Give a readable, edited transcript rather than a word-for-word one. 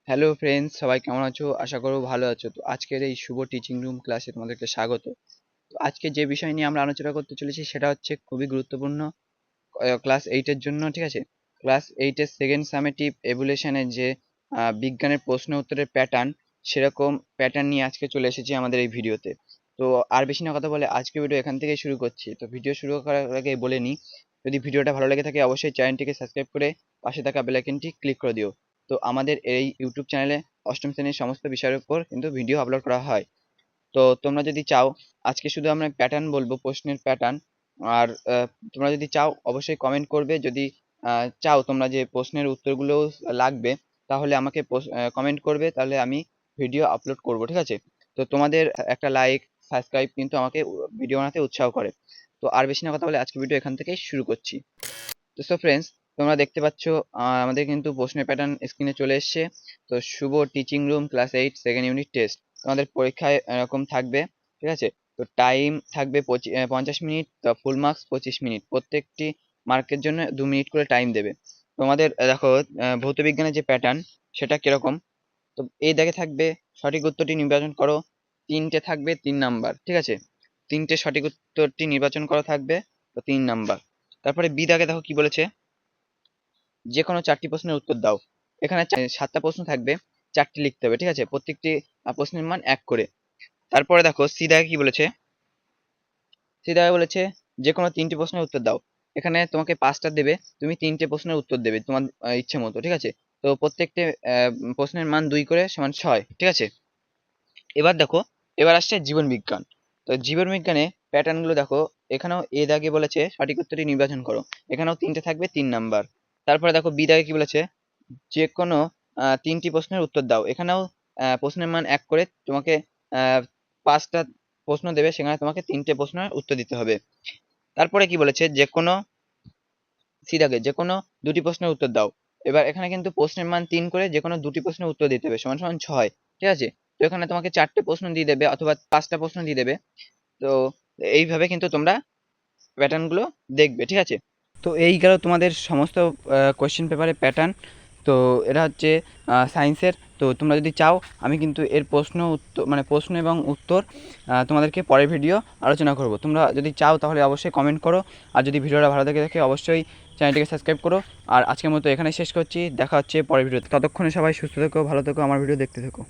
Hello friends, সবাই কেমন আছো? আশা করো ভালো আছো। তো আজকের এই শুভ টিচিং রুম ক্লাসে তোমাদেরকে স্বাগত। তো আজকে যে বিষয় নিয়ে আমরা আলোচনা করতে চলেছি সেটা হচ্ছে খুবই গুরুত্বপূর্ণ ক্লাস এইটের জন্য, ঠিক আছে? ক্লাস এইটের সেকেন্ড সামেটিভ এভুলেশনের যে বিজ্ঞানের প্রশ্ন উত্তরের প্যাটার্ন, সেরকম প্যাটার্ন নিয়ে আজকে চলে এসেছি আমাদের এই ভিডিওতে। তো আর বেশি না কথা বলে আজকে ভিডিও এখান থেকেই শুরু করছি। তো ভিডিও শুরু করার আগে বলে নিই, যদি ভিডিওটা ভালো লেগে থাকে অবশ্যই চ্যানেলটিকে সাবস্ক্রাইব করে পাশে থাকা বেল আইকনটি ক্লিক করে দিও। তো আমাদের এই ইউটিউব চ্যানেলে অষ্টম শ্রেণীর সমস্ত বিষয়ের উপর কিন্তু ভিডিও আপলোড করা হয়। তো তোমরা যদি চাও, আজকে শুধু আমরা প্যাটার্ন বলবো, প্রশ্নের প্যাটার্ন। আর তোমরা যদি চাও অবশ্যই কমেন্ট করবে। যদি চাও তোমরা যে প্রশ্নের উত্তরগুলো লাগবে, তাহলে আমাকে কমেন্ট করবে, তাহলে আমি ভিডিও আপলোড করব, ঠিক আছে? তো তোমাদের একটা লাইক, সাবস্ক্রাইব কিন্তু আমাকে ভিডিও বানাতে উৎসাহ করে। তো আর বেশি না কথা বলে আজকে ভিডিও এখান থেকেই শুরু করছি। তো ফ্রেন্ডস, তোমরা দেখতে পাচ্ছ আমাদের কিন্তু প্রশ্নের প্যাটার্ন স্ক্রিনে চলে এসেছে। তো Shubho teaching room class 8 second unit test তোমাদের পরীক্ষায় এরকম থাকবে, ঠিক আছে? তো টাইম থাকবে 50 মিনিট, ফুল মার্কস 25 মিনিট, প্রত্যেকটি মার্কের জন্য 2 মিনিট করে টাইম দেবে তোমাদের। দেখো, ভৌত বিজ্ঞানের যে প্যাটার্ন সেটা কিরকম। তো এই দাগে থাকবে সঠিক উত্তরটি নির্বাচন করো, তিনটে থাকবে 3 নাম্বার, ঠিক আছে? তিনটে সঠিক উত্তরটি নির্বাচন করা থাকবে, তো 3 নাম্বার। তারপরে বি দাগে দেখো কি বলেছে, যে কোনো 4টি প্রশ্নের উত্তর দাও। এখানে 7টা প্রশ্ন থাকবে, 4টি লিখতে হবে, ঠিক আছে? প্রত্যেকটি প্রশ্নের মান 1 করে। তারপরে দেখো সি দাগে কি বলেছে, সি দাগে বলেছে যে কোনো 3টি প্রশ্নের উত্তর দাও। এখানে তোমাকে 5টা দেবে, তুমি 3টে প্রশ্নের উত্তর দেবে তোমার ইচ্ছে মতো, ঠিক আছে? তো প্রত্যেকটি প্রশ্নের মান 2 করে সমান 6, ঠিক আছে? এবার দেখো, এবার আসছে জীবন বিজ্ঞান। তো জীবন বিজ্ঞানে প্যাটার্ন গুলো দেখো, এখানেও এ দাগে বলেছে সঠিক উত্তরটি নির্বাচন করো, এখানেও তিনটে থাকবে 3 নাম্বার। তারপরে দেখো বি দাগে কি বলেছে, যে কোনো 3টি প্রশ্নের উত্তর দাও। এখানেও প্রশ্নের মান 1 করে, তোমাকে 5টা প্রশ্ন দেবে, সেখানে তোমাকে 3টে প্রশ্নের উত্তর দিতে হবে। তারপরে কি বলেছে, যে কোনো সি দাগে যে কোনো 2টি প্রশ্নের উত্তর দাও। এবার এখানে কিন্তু প্রশ্নের মান 3 করে, যে কোনো 2টি প্রশ্নের উত্তর দিতে হবে, সমান সমান 6, ঠিক আছে? তো এখানে তোমাকে 4টে প্রশ্ন দিয়ে দেবে অথবা 5টা প্রশ্ন দিয়ে দেবে। তো এইভাবে কিন্তু তোমরা প্যাটার্ন গুলো দেখবে, ঠিক আছে? তো এই গেল তোমাদের সমস্ত কোয়েশ্চেন পেপারের প্যাটার্ন। তো এটা হচ্ছে সায়েন্সের। তো তোমরা যদি চাও, আমি কিন্তু এর প্রশ্ন উত্তর মানে প্রশ্ন এবং উত্তর তোমাদেরকে পরের ভিডিও আলোচনা করব। তোমরা যদি চাও তাহলে অবশ্যই কমেন্ট করো। আর যদি ভিডিওটা ভালো থেকে দেখে অবশ্যই চ্যানেলটিকে সাবস্ক্রাইব করো। আর আজকের মতো এখানে শেষ করছি, দেখা হচ্ছে পরের ভিডিওতে। ততক্ষণে সবাই সুস্থ থেকো, ভালো থেকো, আমার ভিডিও দেখতে থেকো।